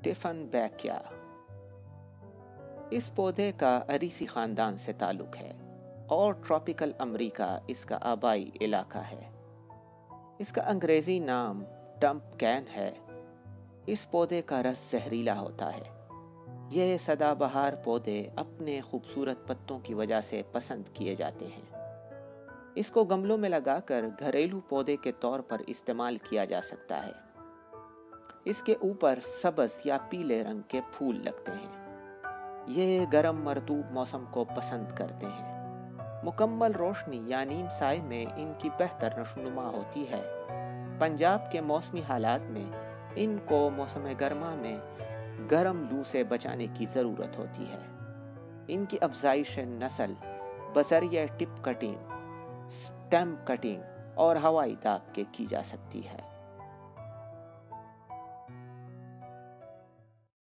टिफनबैकिया। इस पौधे का अरीसी ख़ानदान से ताल्लुक़ है और ट्रॉपिकल अमरीका इसका आबाई इलाका है। इसका अंग्रेज़ी नाम टम्पकैन है। इस पौधे का रस जहरीला होता है। यह सदाबहार पौधे अपने खूबसूरत पत्तों की वजह से पसंद किए जाते हैं। इसको गमलों में लगाकर घरेलू पौधे के तौर पर इस्तेमाल किया जा सकता है। इसके ऊपर सब्ज़ या पीले रंग के फूल लगते हैं। ये गर्म मरतूब मौसम को पसंद करते हैं। मुकम्मल रोशनी या नीम साए में इनकी बेहतर नशोनुमा होती है। पंजाब के मौसमी हालात में इनको मौसम गर्मा में गर्म लू से बचाने की ज़रूरत होती है। इनकी अफजाइश नस्ल बज़रिया टिप कटिंग, स्टेम कटिंग और हवाई दाब के की जा सकती है।